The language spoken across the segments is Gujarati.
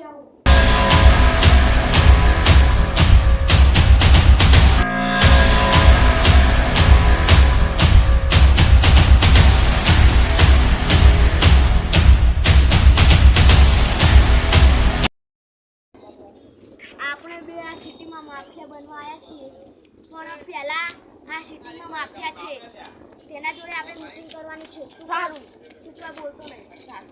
આપણે બે આ સિટીમાં માફિયા બનવા આવ્યા છીએ, પણ પહેલા આ સિટીમાં માફિયા છે તેના જોડે આપણે મીટિંગ કરવાની છે. સારું, તું કઈ બોલતો નહીં. સારું.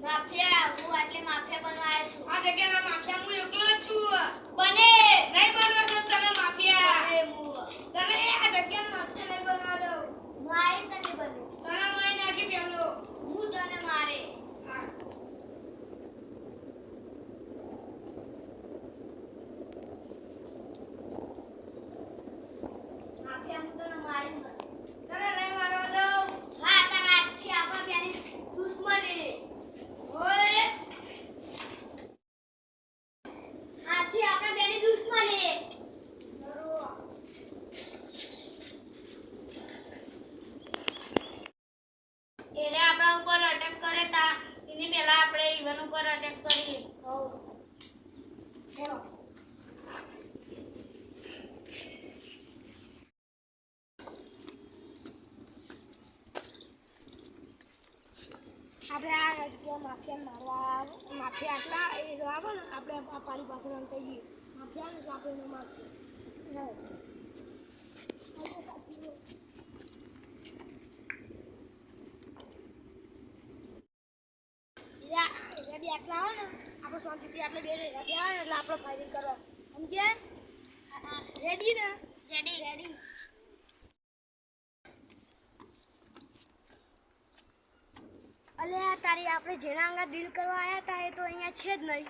માફિયા હું આટલે માફિયા બનવા આવ્યો છું. આ જગ્યાના માફિયા હું એકલો જ છું. બને નહીં બનવા દઉં તને માફિયા. બને હું તને આ જગ્યાના માફિયા નહીં બનવા દઉં. મારે તને બને. તને મારી નાખી પેલો. હું તને મારે. હા. માફિયા હું તને મારી બને. તને નહીં મારવા દઉં. હા, તને આજથી આપણા બેની દુશ્મની. ઓય આજથી આપણા બેની દુશ્મની. એને આપણા ઉપર અટેક કરે તા એની પહેલા આપણે ઈવન ઉપર અટેક કરીએ. હો. બોલો. આપણે આ જગ્યા માફિયા મારવા માફિયા આટલા એ આવે ને આપણે આ પાણી પાસે રમતા જઈએ માફિયા ને આપણે એને મારશું. બી આટલા આવે ને આપણે શાંતિથી આટલે બે આવે ને એટલે આપણે ફાયરિંગ કરવા સમજે. રેડી ને? Ready ready. અલે તારી આપણે જેના અંગા ડીલ કરવા આવ્યા હતા એ તો અહીંયા છે જ નહીં.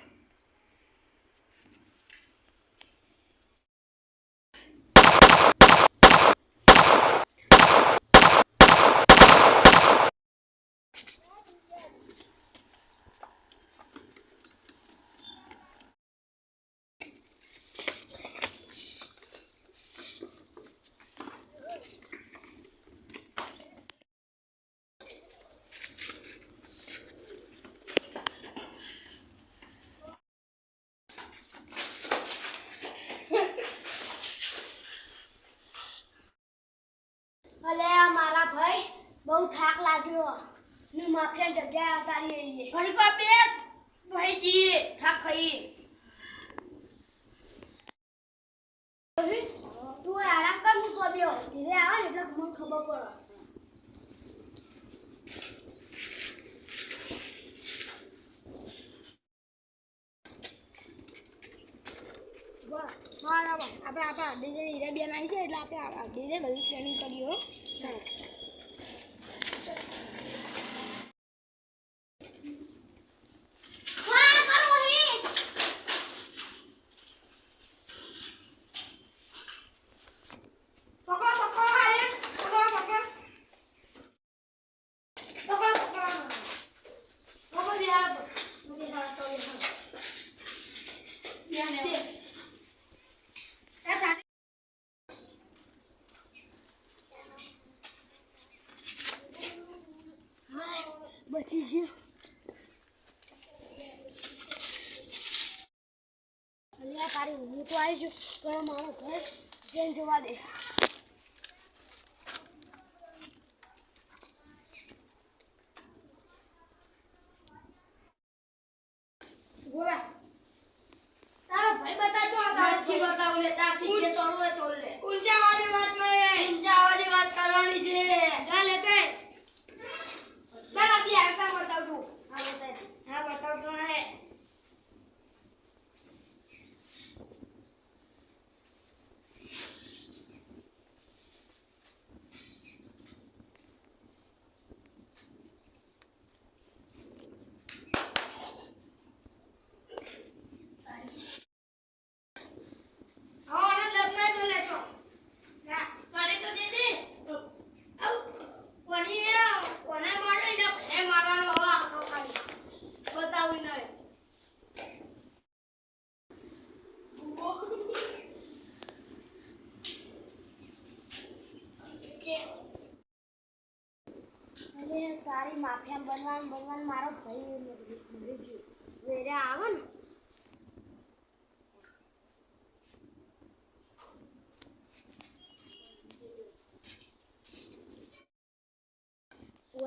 અલે મારા ભાઈ બહુ થાક લાગ્યો ને માફિયા જગ્યાએ ઉતારી આવીએ. ઘડી પર બે ભાઈ જઈએ થાક ખાઈએ. તું આરામ કર, હું તો બેહો. ધીરે આવે ને એટલે મને ખબર પડે. આપણે આપણા ડીજે હીરા બેન આવી છે એટલે આપણે ડીજે બધી ટ્રેનિંગ કરીએ. હો. બચી છે. અલ્યા તારી હું તો આવી છું પણ મારો ઘર જઈને જોવા દે. બોલા તારો ભાઈ બતાજો આ તારથી બતાવ લે તારથી જે તોડવો એ તોડ લે. ઊંચા અવાજે વાત નહીં. ઊંચા અવાજે વાત કરવાની છે. જા લેતે ચાલ આપી આ બતાવ તું. હા બતાવ. હા બતાવ તો ને કોઈ નહીં. અને તારી માફિયા બનવાનું મારો ભાઈ મરી ગયો વેરે આવે ને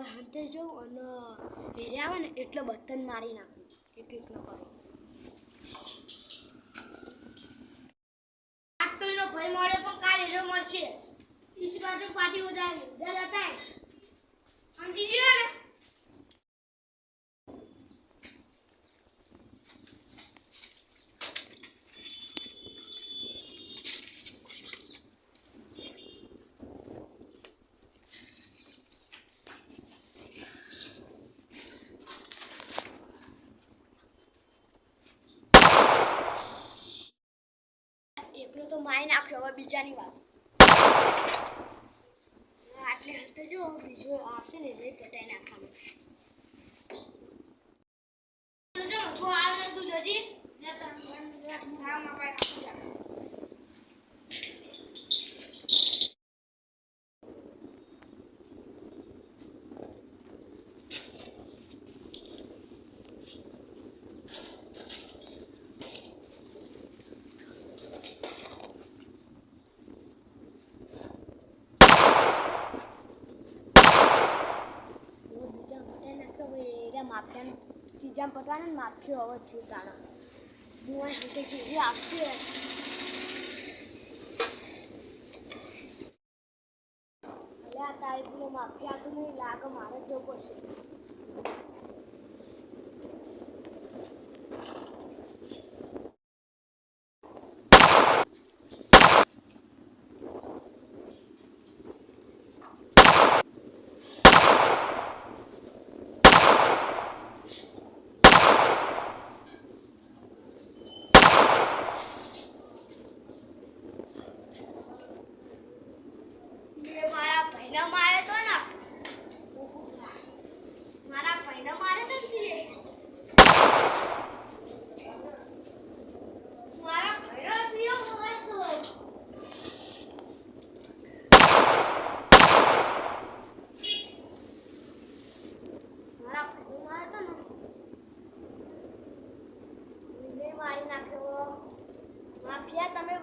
હાથે જવું અને વેરે આવે ને એટલે બતન મારી નાખું એક એક ન કરો આજ તો એનો ભાઈ મળે પણ કાલ એનો મળશે. इस बार तो पार्टी हो जाएगी. इधर आता है हम दीजिए ना. એકલો તો મારી નાખ્યો હવે બીજાની વાત આટલે હતે જો બીજો આવશે ને એટલે કટાઈ નાખવાનું જો જો આવને તું જજી ને તન હા માપા કાપી જા. માફિયાનું ત્રીજા પટવાનું માફિયો હવે છું તાણા હું હાથે જેવી આપશે એટલે આ તારીખનો માફિયા તો નહીં લાગે મારે જ જવું પડશે મારે તો ને મારા ભાઈને મારે તો મારા ભાઈનો થયો હોય તો મારા ભાઈને મારે તો ને એને મારી નાખ્યો માફિયા તમે